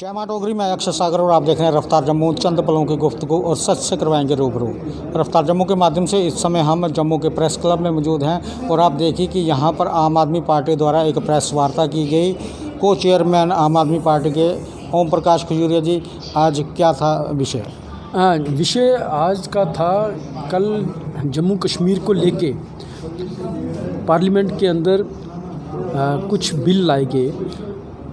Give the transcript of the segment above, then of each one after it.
जय मां डोगरी, मैं अक्षय सागर और आप देख रहे हैं रफ्तार जम्मू। चंद पलों की गुफ्तगू और सच से करवाएंगे रूबरू। रफ्तार जम्मू के माध्यम से इस समय हम जम्मू के प्रेस क्लब में मौजूद हैं और आप देखिए कि यहाँ पर आम आदमी पार्टी द्वारा एक प्रेस वार्ता की गई। को चेयरमैन आम आदमी पार्टी के ओम प्रकाश खजूरिया जी, आज क्या था विषय? विषय आज का था, कल जम्मू कश्मीर को लेके पार्लियामेंट के अंदर कुछ बिल लाए गए।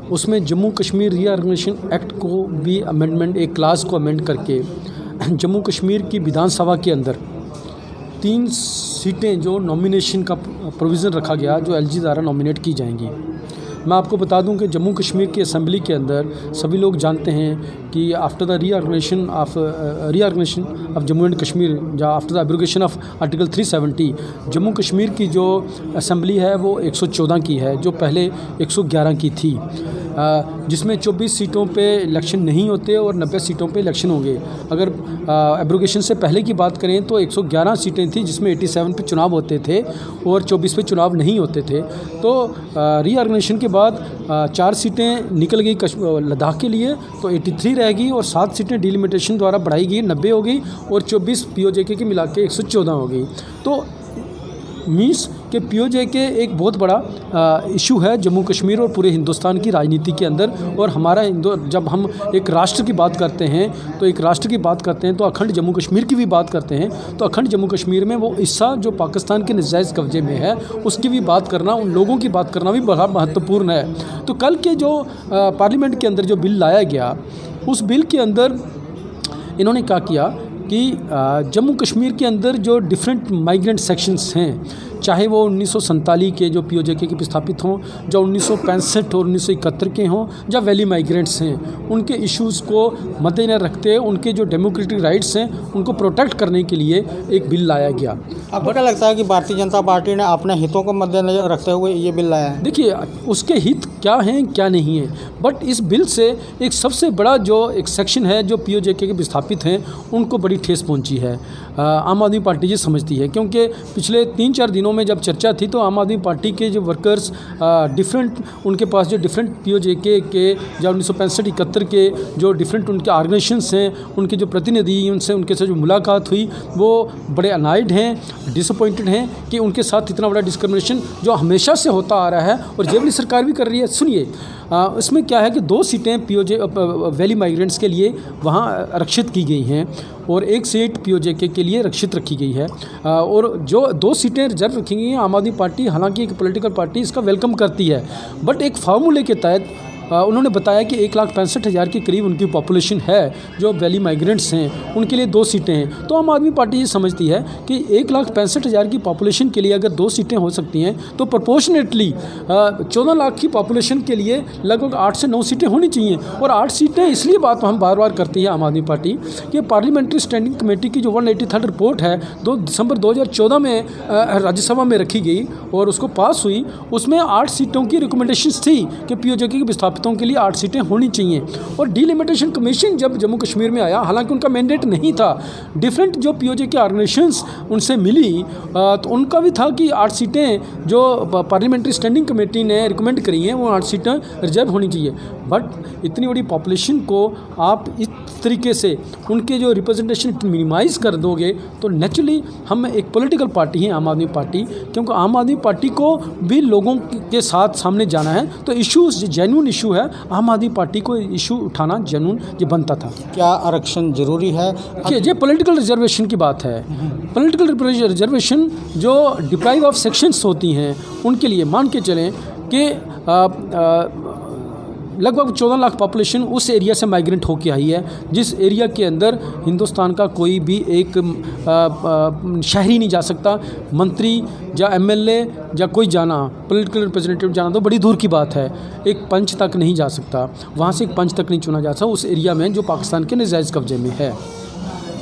उसमें जम्मू कश्मीर रीऑर्गेनाइजेशन एक्ट को भी अमेंडमेंट, एक क्लास को अमेंड करके जम्मू कश्मीर की विधानसभा के अंदर 3 सीटें जो नॉमिनेशन का प्रोविज़न रखा गया, जो एलजी द्वारा नॉमिनेट की जाएंगी। मैं आपको बता दूं कि जम्मू कश्मीर की असेंबली के अंदर सभी लोग जानते हैं कि after the reorganisation of Jammu and Kashmir, या after the abrogation of article 370, Jammu Kashmir की जो असेंबली है वो 114 की है, जो पहले 111 की थी, जिसमें 24 सीटों पे इलेक्शन नहीं होते और 90 सीटों पे इलेक्शन होंगे। अगर एब्रोगेशन से पहले की बात करें तो 111 सीटें थी, जिसमें 87 पे चुनाव होते थे और 24 पे चुनाव नहीं होते थे। तो रीऑर्गेनाइजेशन के बाद 4 सीटें निकल गई लद्दाख के लिए, तो 83 रह गई और 7 सीटें डिलिमिटेशन द्वारा बढ़ाई गई, 90 हो गई और 24 पीओजे के मिला के 114 हो गई। तो मीन्स के पीओजे के एक बहुत बड़ा इशू है जम्मू कश्मीर और पूरे हिंदुस्तान की राजनीति के अंदर। और हमारा जब हम एक राष्ट्र की बात करते हैं तो एक राष्ट्र की बात करते हैं तो अखंड जम्मू कश्मीर की भी बात करते हैं, तो अखंड जम्मू कश्मीर में वो हिस्सा जो पाकिस्तान के नजायज़ कब्जे में है उसकी भी बात करना, उन लोगों की बात करना भी बड़ा महत्वपूर्ण है। तो कल के जो पार्लियामेंट के अंदर जो बिल लाया गया, उस बिल के अंदर इन्होंने क्या किया कि जम्मू कश्मीर के अंदर जो डिफरेंट माइग्रेंट सेक्शंस हैं, चाहे वो 1947 के जो पीओजे के विस्थापित हों, जो 1965 और 1971 के हों, या वैली माइग्रेंट्स हैं, उनके इश्यूज़ को मद्देनजर रखते हुए उनके जो डेमोक्रेटिक राइट्स हैं उनको प्रोटेक्ट करने के लिए एक बिल लाया गया। आपको क्या लगता है कि भारतीय जनता पार्टी ने अपने हितों को मद्देनजर रखते हुए ये बिल लाया है? देखिए, उसके हित क्या हैं क्या नहीं है, बट इस बिल से एक सबसे बड़ा जो एक सेक्शन है जो पीओजे के विस्थापित हैं उनको बड़ी ठेस पहुंची है। आम आदमी पार्टी ये समझती है, क्योंकि पिछले 3-4 दिनों में जब चर्चा थी तो आम आदमी पार्टी के जो वर्कर्स डिफरेंट, उनके पास जो डिफरेंट पीओजे के या 1965-71 के जो डिफरेंट उनके ऑर्गेनाइजेशंस हैं, उनके जो प्रतिनिधि, उनसे उनके से जो मुलाकात हुई, वो बड़े अनाइड हैं, डिसअपॉइंटेड हैं कि उनके साथ इतना बड़ा डिस्क्रिमिनेशन जो हमेशा से होता आ रहा है और जेबली सरकार भी कर रही है। सुनिए, इसमें क्या है कि 2 सीटें पीओजे वैली माइग्रेंट्स के लिए वहाँ आरक्षित की गई हैं और 1 सीट पीओजे के लिए आरक्षित रखी गई है, और जो 2 सीटें रिजर्व रखी गई हैं। आम आदमी पार्टी, हालांकि एक पॉलिटिकल पार्टी, इसका वेलकम करती है, बट एक फार्मूले के तहत उन्होंने बताया कि 1,65,000 के करीब उनकी पॉपुलेशन है जो वैली माइग्रेंट्स हैं, उनके लिए 2 सीटें हैं। तो आम आदमी पार्टी ये समझती है कि 1,65,000 की पॉपुलेशन के लिए अगर 2 सीटें हो सकती हैं तो प्रोपोर्शनेटली 14 लाख की पॉपुलेशन के लिए लगभग 8 से 9 सीटें होनी चाहिए। और 8 सीटें इसलिए बात हम बार बार करती है आम आदमी पार्टी कि पार्लियामेंट्री स्टैंडिंग कमेटी की जो 183rd रिपोर्ट है 2 दिसंबर 2014 में राज्यसभा में रखी गई और उसको पास हुई। उसमें 8 सीटों की रिकमेंडेशंस थी कि पीओजे के विस्थापित के लिए 8 सीटें होनी चाहिए। और डिलिमिटेशन कमीशन जब जम्मू कश्मीर में आया, हालांकि उनका मैंडेट नहीं था, डिफरेंट जो पीओजे के ऑर्गेनाइजेशंस उनसे मिली, तो उनका भी था कि 8 सीटें जो पार्लियामेंट्री स्टैंडिंग कमेटी ने रिकमेंड करी हैं वो 8 सीटें रिजर्व होनी चाहिए। बट इतनी बड़ी पॉपुलेशन को आप इस तरीके से उनके जो रिप्रेजेंटेशन मिनिमाइज कर दोगे तो नेचुरली हम एक पॉलिटिकल पार्टी हैं आम आदमी पार्टी, क्योंकि आम आदमी पार्टी को भी लोगों के साथ सामने जाना है। तो इशूज़ जेन्युइन इशू है, आम आदमी पार्टी को इशू उठाना जेन्युइन ये बनता था। क्या आरक्षण जरूरी है? कि ये पॉलिटिकल रिजर्वेशन की बात है। पॉलिटिकल रिजर्वेशन जो डिप्राइव ऑफ सेक्शंस होती हैं उनके लिए मान के चलें कि लगभग 14 लाख पॉपुलेशन उस एरिया से माइग्रेंट होकर आई है, जिस एरिया के अंदर हिंदुस्तान का कोई भी एक शहरी नहीं जा सकता। मंत्री या एमएलए या कोई जाना, पॉलिटिकल रिप्रेजेंटेटिव जाना तो बड़ी दूर की बात है, एक पंच तक नहीं जा सकता, वहाँ से एक पंच तक नहीं चुना जा सकता उस एरिया में जो पाकिस्तान के नजायज़ कब्जे में है।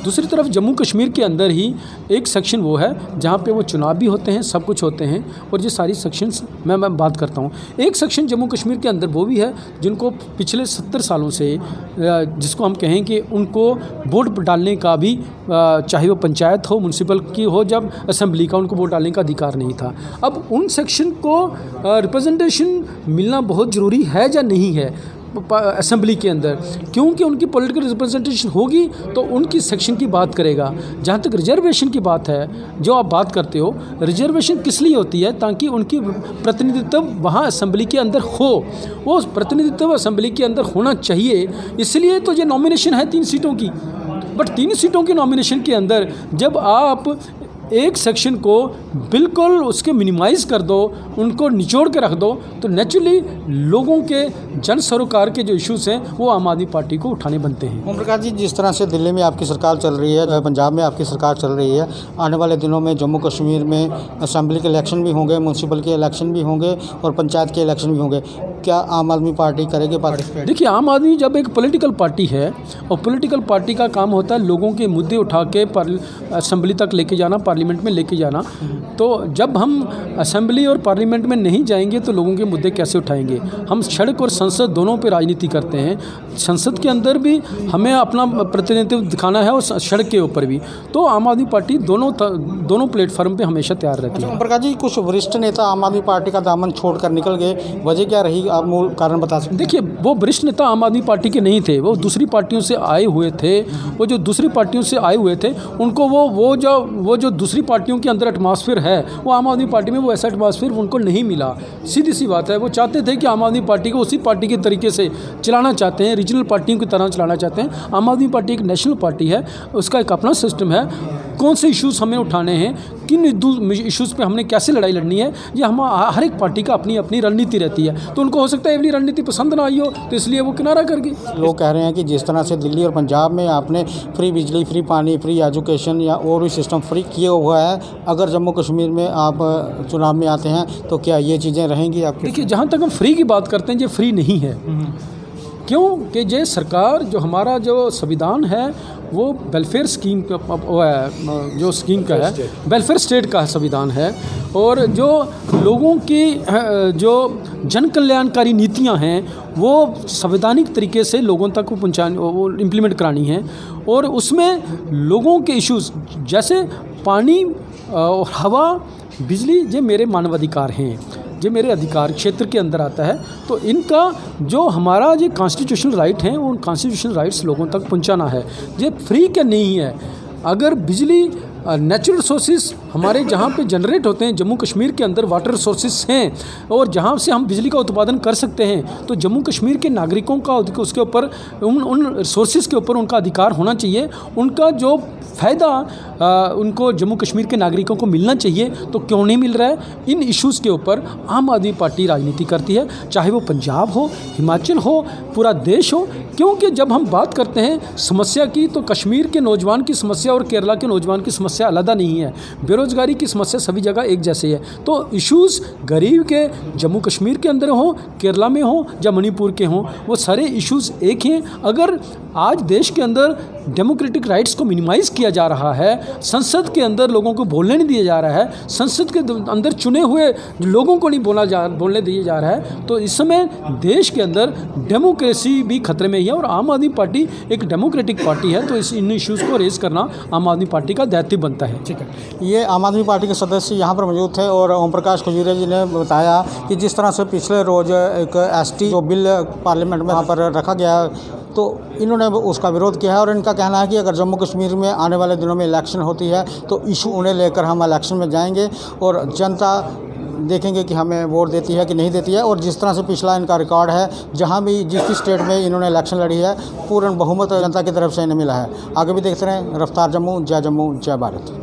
दूसरी तरफ जम्मू कश्मीर के अंदर ही एक सेक्शन वो है जहाँ पे वो चुनाव भी होते हैं, सब कुछ होते हैं, और ये सारी सेक्शंस मैं बात करता हूँ। एक सेक्शन जम्मू कश्मीर के अंदर वो भी है जिनको पिछले 70 सालों से, जिसको हम कहें कि उनको वोट डालने का भी, चाहे वो पंचायत हो, म्यूनसिपल की हो, जब असेंबली का, उनको वोट डालने का अधिकार नहीं था। अब उन सेक्शन को रिप्रेजेंटेशन मिलना बहुत ज़रूरी है या नहीं है, असेंबली के अंदर, क्योंकि उनकी पॉलिटिकल रिप्रेजेंटेशन होगी तो उनकी सेक्शन की बात करेगा। जहाँ तक रिजर्वेशन की बात है, जो आप बात करते हो, रिजर्वेशन किस लिए होती है? ताकि उनकी प्रतिनिधित्व वहाँ असेंबली के अंदर हो। वो प्रतिनिधित्व असेंबली के अंदर होना चाहिए, इसलिए तो ये नॉमिनेशन है 3 सीटों की। बट 3 सीटों के नॉमिनेशन के अंदर जब आप एक सेक्शन को बिल्कुल उसके मिनिमाइज़ कर दो, उनको निचोड़ के रख दो, तो नेचुरली लोगों के जन सरोकार के जो इश्यूज़ हैं वो आम आदमी पार्टी को उठाने बनते हैं। ओम प्रकाश जी, जिस तरह से दिल्ली में आपकी सरकार चल रही है, पंजाब में आपकी सरकार चल रही है, आने वाले दिनों में जम्मू कश्मीर में असेंबली के इलेक्शन भी होंगे, म्यूनसिपल के इलेक्शन भी होंगे और पंचायत के इलेक्शन भी होंगे, क्या आम आदमी पार्टी करेगी पार्टिसिपेट? देखिए, आम आदमी जब एक पॉलिटिकल पार्टी है और पॉलिटिकल पार्टी का काम होता है लोगों के मुद्दे उठा के असेंबली तक लेके जाना, पार्लियामेंट में लेके जाना, तो जब हम असेंबली और पार्लियामेंट में नहीं जाएंगे तो लोगों के मुद्दे कैसे उठाएंगे? हम सड़क और संसद दोनों पे राजनीति करते हैं। संसद के अंदर भी हमें अपना प्रतिनिधित्व दिखाना है और सड़क के ऊपर भी। तो आम आदमी पार्टी दोनों प्लेटफॉर्म पे हमेशा तैयार रहती है। ओम प्रकाश जी, कुछ वरिष्ठ नेता आम आदमी पार्टी का दामन छोड़कर निकल गए, वजह क्या रही, आप मूल कारण बता सकते हैं? देखिए, वो वरिष्ठ नेता आम आदमी पार्टी के नहीं थे, वो दूसरी पार्टियों से आए हुए थे। वो जो दूसरी पार्टियों से आए हुए थे उनको वो जो दूसरी पार्टियों के अंदर एटमॉस्फेयर है, वो आम आदमी पार्टी में वो ऐसा एटमॉस्फेयर उनको नहीं मिला। सीधी सी बात है, वो चाहते थे कि आम आदमी पार्टी को उसी पार्टी के तरीके से चलाना चाहते हैं, रीजनल पार्टियों की तरह चलाना चाहते हैं। आम आदमी पार्टी एक नेशनल पार्टी है, उसका एक अपना सिस्टम है। कौन से इश्यूज़ हमें उठाने हैं, किन इश्यूज़ पे हमने कैसे लड़ाई लड़नी है, ये हम हर एक पार्टी का अपनी अपनी रणनीति रहती है। तो उनको हो सकता है अपनी रणनीति पसंद ना आई हो, तो इसलिए वो किनारा कर गए। लोग कह रहे हैं कि जिस तरह से दिल्ली और पंजाब में आपने फ्री बिजली, फ्री पानी, फ्री एजुकेशन या और भी सिस्टम फ्री किए हुआ है, अगर जम्मू कश्मीर में आप चुनाव में आते हैं तो क्या ये चीज़ें रहेंगी आपकी? देखिए, जहाँ तक हम फ्री की बात करते हैं, ये फ्री नहीं है। क्यों कि ये सरकार, जो हमारा जो संविधान है, वो वेलफेयर स्कीम का जो स्कीम का है, वेलफेयर स्टेट का संविधान है, और जो लोगों की जो जन कल्याणकारी नीतियां हैं वो संवैधानिक तरीके से लोगों तक वो इम्प्लीमेंट करानी है। और उसमें लोगों के इश्यूज़ जैसे पानी और हवा, बिजली, ये मेरे मानवाधिकार हैं, जो मेरे अधिकार क्षेत्र के अंदर आता है। तो इनका जो हमारा जो कॉन्स्टिट्यूशनल राइट है, उन कॉन्स्टिट्यूशनल राइट्स लोगों तक पहुंचाना है। ये फ्री का नहीं है। अगर बिजली, नेचुरल रिसोर्सेज हमारे जहाँ पे जनरेट होते हैं, जम्मू कश्मीर के अंदर वाटर रिसोर्सेज हैं और जहाँ से हम बिजली का उत्पादन कर सकते हैं, तो जम्मू कश्मीर के नागरिकों का उसके ऊपर उन रिसोर्सेज के ऊपर उनका अधिकार होना चाहिए। उनका जो फ़ायदा उनको जम्मू कश्मीर के नागरिकों को मिलना चाहिए, तो क्यों नहीं मिल रहा है? इन इश्यूज़ के ऊपर आम आदमी पार्टी राजनीति करती है, चाहे वो पंजाब हो, हिमाचल हो, पूरा देश हो। क्योंकि जब हम बात करते हैं समस्या की, तो कश्मीर के नौजवान की समस्या और केरला के नौजवान की समस्या अलग नहीं है। बेरोज़गारी की समस्या सभी जगह एक जैसे है। तो इश्यूज़ गरीब के जम्मू कश्मीर के अंदर हो, केरला में हो या मणिपुर के हों, वो सारे इश्यूज़ एक हैं। अगर आज देश के अंदर डेमोक्रेटिक राइट्स को मिनिमाइज़ किया जा रहा है, संसद के अंदर लोगों को बोलने नहीं दिया जा रहा है, संसद के अंदर चुने हुए लोगों को नहीं बोलने दिया जा रहा है, तो इस समय देश के अंदर डेमोक्रेसी भी खतरे में ही है। और आम आदमी पार्टी एक डेमोक्रेटिक पार्टी है, तो इन इश्यूज़ को रेज़ करना आम आदमी पार्टी का दायित्व बनता है। ठीक है, ये आम आदमी पार्टी के सदस्य यहाँ पर मौजूद थे और ओम प्रकाश खजूरिया जी ने बताया कि जिस तरह से पिछले रोज़ एक एसटी जो बिल पार्लियामेंट में वहाँ पर रखा गया, तो इन्होंने उसका विरोध किया है। और इनका कहना है कि अगर जम्मू कश्मीर में आने वाले दिनों में इलेक्शन होती है तो इशू उन्हें लेकर हम इलेक्शन में जाएंगे और जनता देखेंगे कि हमें वोट देती है कि नहीं देती है। और जिस तरह से पिछला इनका रिकॉर्ड है, जहां भी जिस स्टेट में इन्होंने इलेक्शन लड़ी है, पूर्ण बहुमत जनता की तरफ से इन्हें मिला है। आगे भी देखते रहें रफ्तार जम्मू, जय भारत।